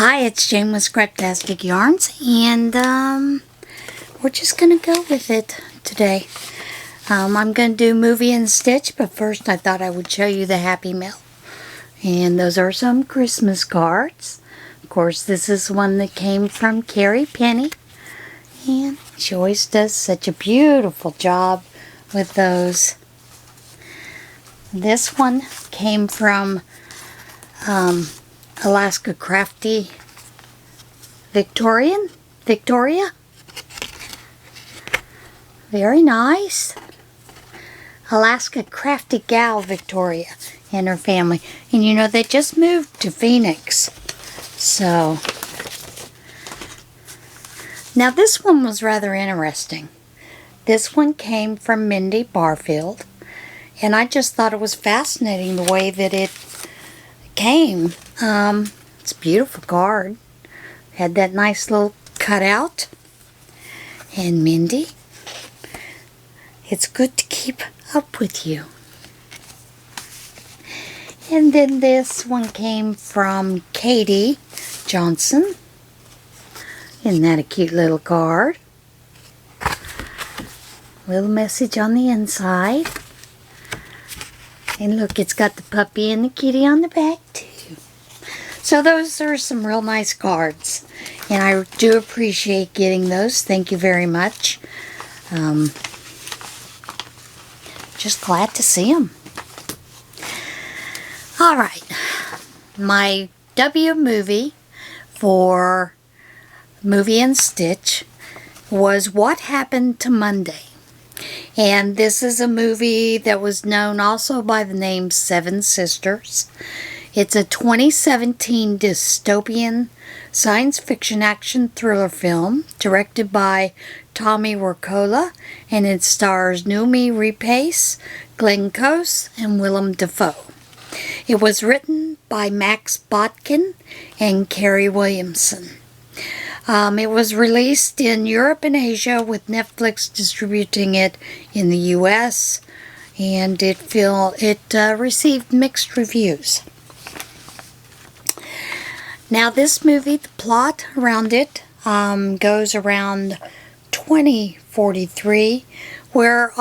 Hi, it's Jane with Scraptastic Yarns, and we're just going to go with it today. I'm going to do Movie and Stitch, but first I thought I would show you the Happy Mail. And those are some Christmas cards. Of course, this is one that came from Carrie Penny, and she always does such a beautiful job with those. This one came from Alaska Crafty Victoria. Very nice. Alaska Crafty Gal Victoria and her family. And you know, they just moved to Phoenix. So, now this one was rather interesting. This one came from Mindy Barfield. And I just thought it was fascinating the way that it came. It's a beautiful card. Had that nice little cutout. And Mindy, it's good to keep up with you. And then this one came from Katie Johnson. Isn't that a cute little card? Little message on the inside. And look, it's got the puppy and the kitty on the back too. So those are some real nice cards. And I do appreciate getting those. Thank you very much. Just glad to see them. Alright. My W movie for Movie and Stitch was What Happened to Monday. And this is a movie that was known also by the name Seven Sisters. It's a 2017 dystopian science fiction action thriller film directed by Tommy Wirkola, and it stars Noomi Rapace, Glenn Close, and Willem Dafoe. It was written by Max Botkin and Carrie Williamson. It was released in Europe and Asia, with Netflix distributing it in the U.S., and it received mixed reviews. Now this movie, the plot around it goes around 2043, where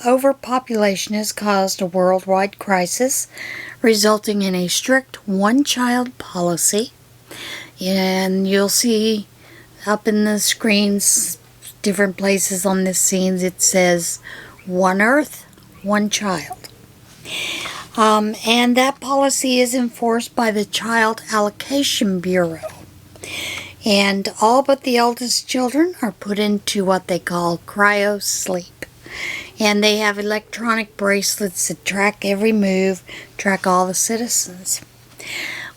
overpopulation has caused a worldwide crisis, resulting in a strict one-child policy. And you'll see up in the screens, different places on this scene, it says, One Earth, One Child. And that policy is enforced by the Child Allocation Bureau. And all but the eldest children are put into what they call cryo sleep. And they have electronic bracelets that track every move, track all the citizens.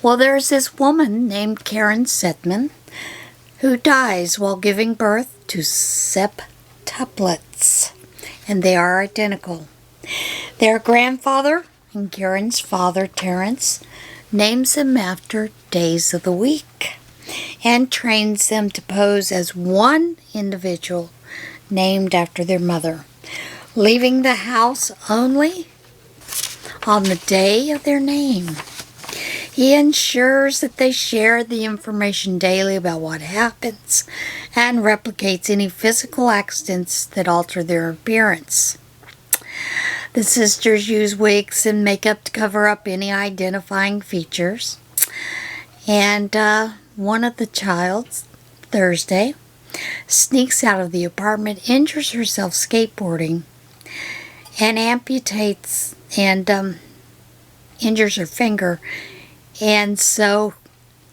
Well, there's this woman named Karen Setman who dies while giving birth to septuplets, and they are identical. Their grandfather and Karen's father, Terrence, names them after days of the week and trains them to pose as one individual named after their mother, leaving the house only on the day of their name. He ensures that they share the information daily about what happens and replicates any physical accidents that alter their appearance. The sisters use wigs and makeup to cover up any identifying features. And one of the childs, Thursday, sneaks out of the apartment, injures herself skateboarding, and amputates and injures her finger. And so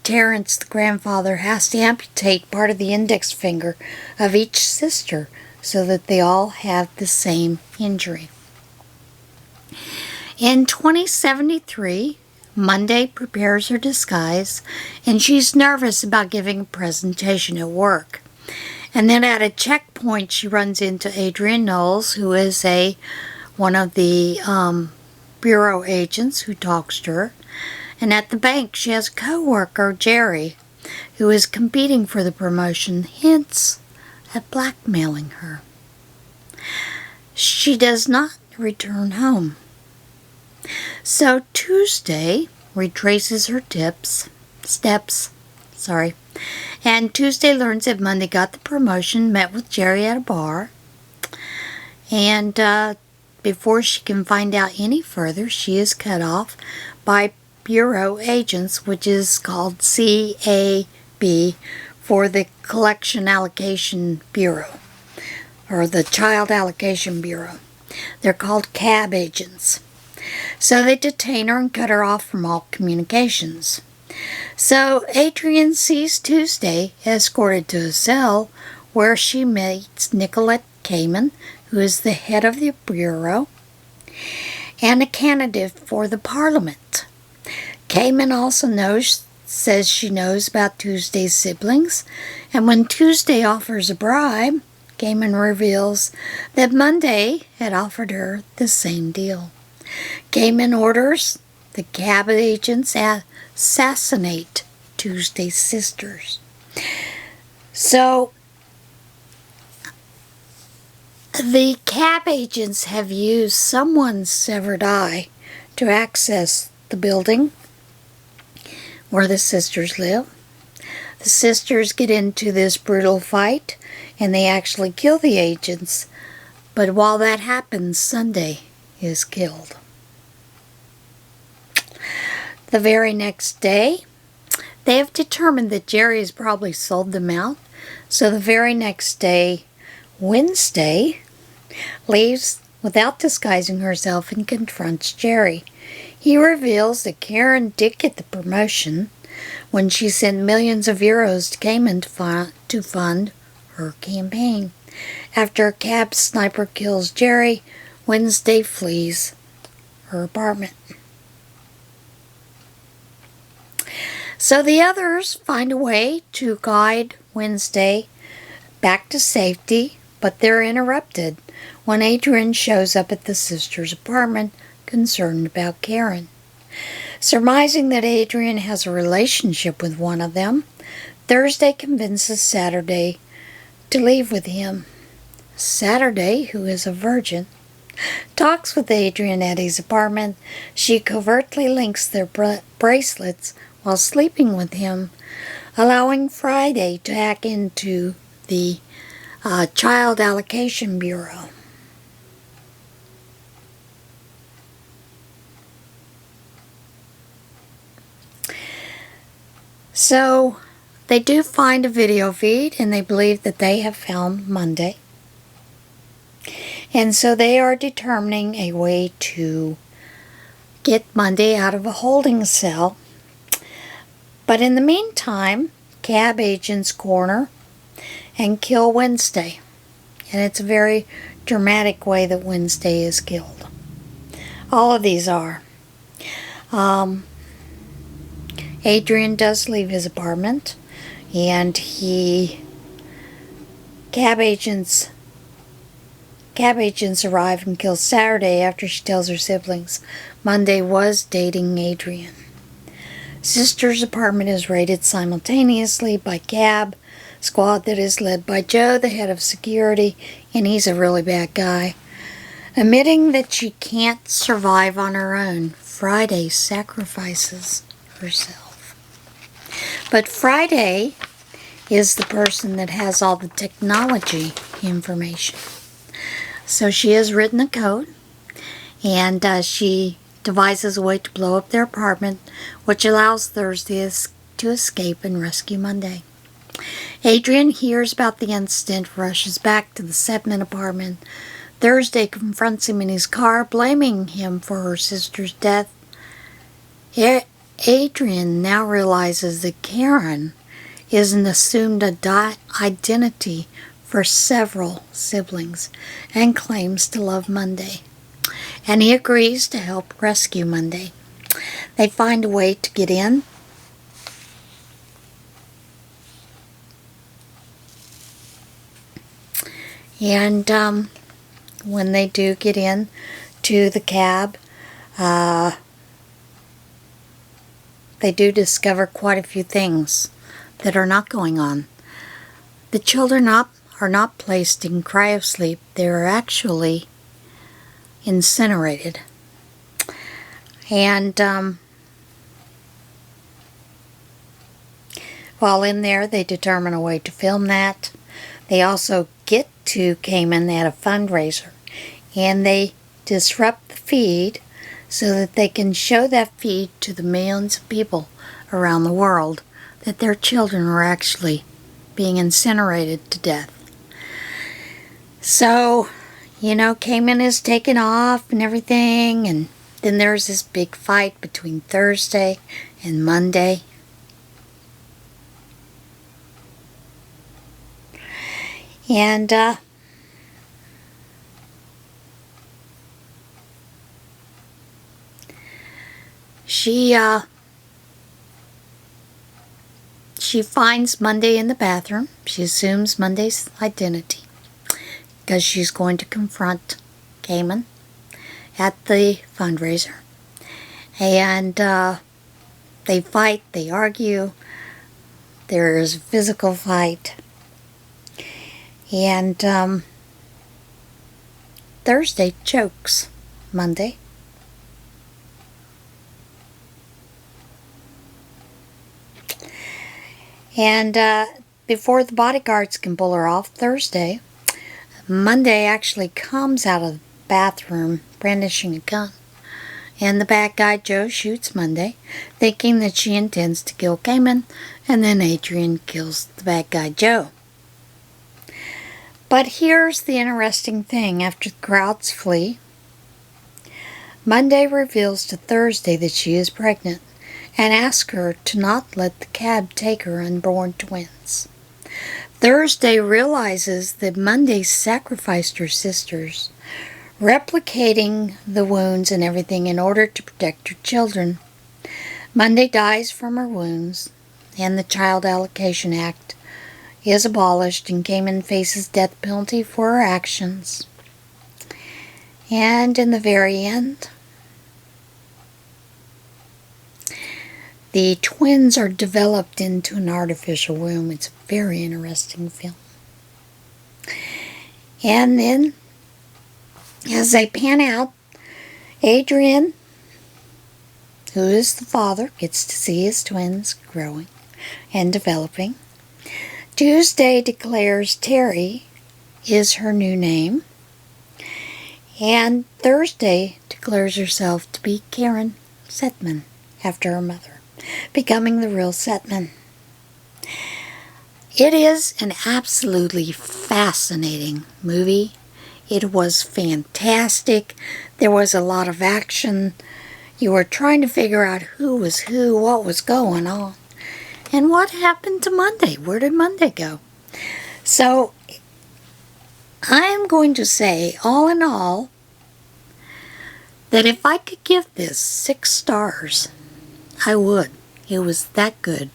Terrence, the grandfather, has to amputate part of the index finger of each sister so that they all have the same injury. In 2073, Monday prepares her disguise, and she's nervous about giving a presentation at work. And then at a checkpoint, she runs into Adrian Knowles, who is one of the bureau agents who talks to her. And at the bank, she has a co-worker, Jerry, who is competing for the promotion, hints at blackmailing her. She does not return home. So Tuesday retraces her steps Sorry. And Tuesday learns that Monday got the promotion, met with Jerry at a bar. And before she can find out any further, she is cut off by bureau agents, which is called CAB for the Collection Allocation Bureau, or the Child Allocation Bureau. They're called CAB agents. So they detain her and cut her off from all communications. So Adrienne sees Tuesday escorted to a cell where she meets Nicolette Kamen, who is the head of the Bureau and a candidate for the Parliament. Kamen also says she knows about Tuesday's siblings, and when Tuesday offers a bribe, Kamen reveals that Monday had offered her the same deal. Kamen orders the CAB agents assassinate Tuesday's sisters. So the CAB agents have used someone's severed eye to access the building where the sisters live. The sisters get into this brutal fight and they actually kill the agents, but while that happens, Sunday is killed. The very next day, they have determined that Jerry has probably sold them out, so the very next day, Wednesday, leaves without disguising herself and confronts Jerry. He reveals that Karen did get the promotion when she sent millions of euros to Kamen to fund her campaign. After a CAB sniper kills Jerry, Wednesday flees her apartment. So the others find a way to guide Wednesday back to safety, but they're interrupted when Adrienne shows up at the sisters' apartment concerned about Karen. Surmising that Adrienne has a relationship with one of them, Thursday convinces Saturday to leave with him. Saturday, who is a virgin, talks with Adrienne at his apartment. She covertly links their bracelets while sleeping with him, allowing Friday to hack into the Child Allocation Bureau. So they do find a video feed and they believe that they have found Monday. And so they are determining a way to get Monday out of a holding cell. But in the meantime, CAB agents corner and kill Wednesday. And it's a very dramatic way that Wednesday is killed. All of these are. Adrienne does leave his apartment, and CAB agents arrive and kill Saturday after she tells her siblings Monday was dating Adrienne. Sister's apartment is raided simultaneously by CAB squad that is led by Joe, the head of security, and he's a really bad guy. Admitting that she can't survive on her own, Friday sacrifices herself. But Friday is the person that has all the technology information. So she has written a code, and she devises a way to blow up their apartment, which allows Thursday to escape and rescue Monday. Adrienne hears about the incident, rushes back to the Sedman apartment. Thursday confronts him in his car, blaming him for her sister's death. Adrienne now realizes that Karen is an assumed identity for several siblings and claims to love Monday. And he agrees to help rescue Monday. They find a way to get in. And when they do get in to the cab, they do discover quite a few things that are not going on. The children are not placed in cryosleep. They are actually incinerated. And While in there, they determine a way to film that. They also get to Cayman at a fundraiser, and they disrupt the feed so that they can show that feed to the millions of people around the world that their children are actually being incinerated to death. So, Cayman is taken off and everything, and then there's this big fight between Thursday and Monday. And she finds Monday in the bathroom. She assumes Monday's identity because she's going to confront Cayman at the fundraiser. And they fight, they argue, there is a physical fight. And Thursday chokes Monday. And before the bodyguards can pull her off Thursday, Monday actually comes out of the bathroom brandishing a gun. And the bad guy Joe shoots Monday, thinking that she intends to kill Cayman, and then Adrian kills the bad guy Joe. But here's the interesting thing. After the crowds flee, Monday reveals to Thursday that she is pregnant and asks her to not let the cab take her unborn twins. Thursday realizes that Monday sacrificed her sisters, replicating the wounds and everything in order to protect her children. Monday dies from her wounds, and the Child Allocation Act is abolished, and Cayman faces death penalty for her actions. And in the very end, the twins are developed into an artificial womb. It's a very interesting film. And then, as they pan out, Adrian, who is the father, gets to see his twins growing and developing. Tuesday declares Terry is her new name. And Thursday declares herself to be Karen Setman, after her mother, becoming the real Setman. It is an absolutely fascinating movie. It was fantastic. There was a lot of action. You were trying to figure out who was who, what was going on. And what happened to Monday? Where did Monday go? So, I am going to say, all in all, that if I could give this 6 stars, I would. It was that good.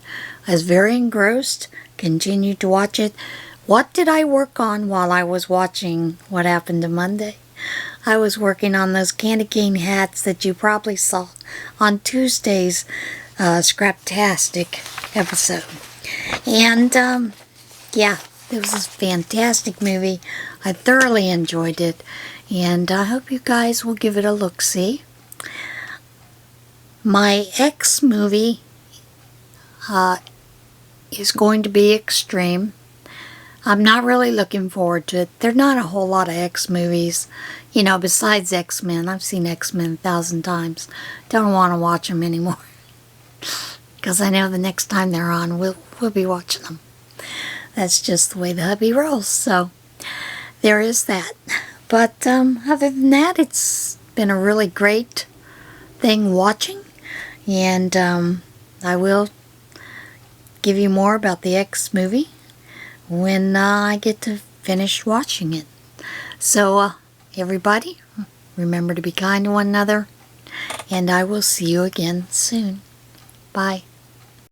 I was very engrossed, continued to watch it. What did I work on while I was watching What Happened to Monday? I was working on those candy cane hats that you probably saw on Tuesday's Scraptastic episode. And, yeah, it was a fantastic movie. I thoroughly enjoyed it, and I hope you guys will give it a look-see. My X movie is going to be extreme. I'm not really looking forward to it. There are not a whole lot of X movies, besides X-Men. I've seen X-Men 1,000 times. Don't want to watch them anymore. Because I know the next time they're on, we'll be watching them. That's just the way the hubby rolls. So, there is that. But other than that, it's been a really great thing watching. And I will give you more about the X movie when I get to finish watching it. So, everybody, remember to be kind to one another. And I will see you again soon. Bye.